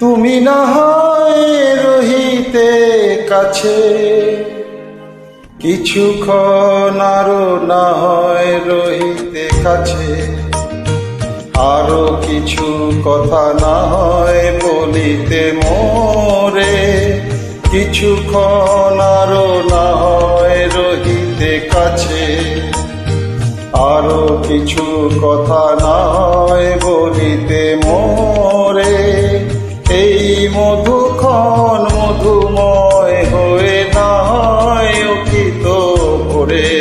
তুমি না হয় রহিতে কাছে, কিছুক্ষণ আরো না হয় রহিতে কাছে, আরো কিছু কথা না হয় বলিতে মোরে, কিছুক্ষণ আরো না হয় রহিতে কাছে, আরো কিছু কথা না হয় বলিতে মোরে। এই মধুক্ষণ মধুময় হয়ে না হয় অকিত ভরে,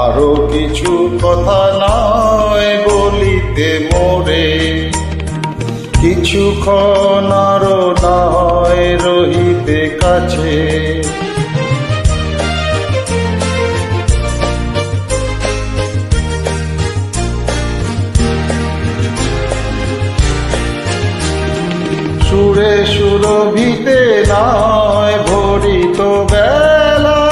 আরো কিছু কথা নয় বলিতে মোরে, কিছুক্ষণ আরো না হয় রহিতে কাছে। সুরে সুরভিতে নয় ভরিত বেলা,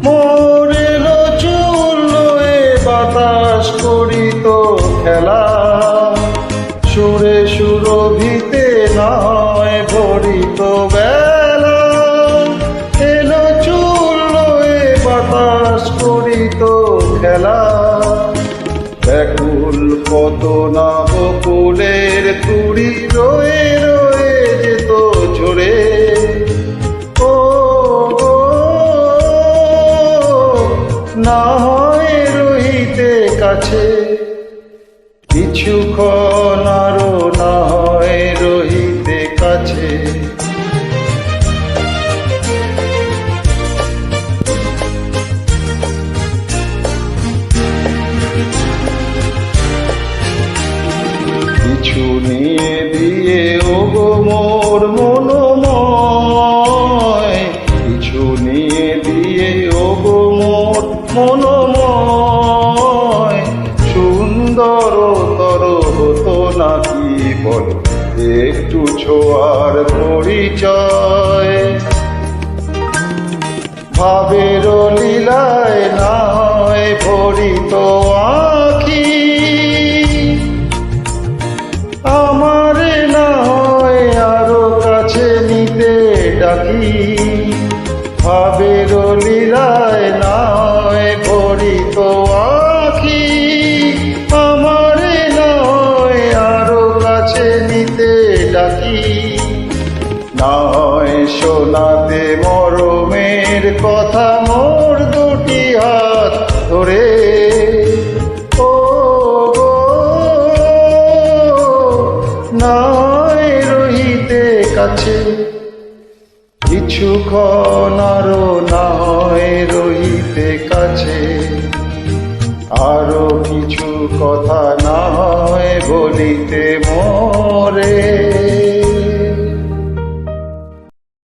মোরেল চুল লয়ে বাতাস করিত খেলা। সুরে সুরভিতে নয় ভরিত বেলা, এলো চুল লয়ে বাতাস করিত খেলা। ব্যাকুল কত না বকুলের তুড়ি রয়ে রয়ে যেত ঝরে, ও না হয় রহিতে কাছে, কিছুক্ষণ আরো না হয় রহিতে কাছে। কিছু নিয়ে দিয়ে ওগো মোর মনোময়, কিছু নিয়ে দিয়ে ওগো মোর মনোময়। সুন্দর তর হতো নাকি বল একটু ছোঁয়ার পরিচয়, ভাবের লীলায় না হয় ভরিত আঁখি, আমারে না হয় আরো কাছে নিতে ডাকি। ভাবের লীলায় না হয় ভরিত আঁখি, আমারে না হয় আরো কাছে নিতে ডাকি। না হয় শোনাতে মরমের কথা মোর দুটি হাত ধরে, নয় রহিতে কাছে, কিছুক্ষণ আরো না হয় রহিতে কাছে, আরো কিছু কথা না হয় বলিতে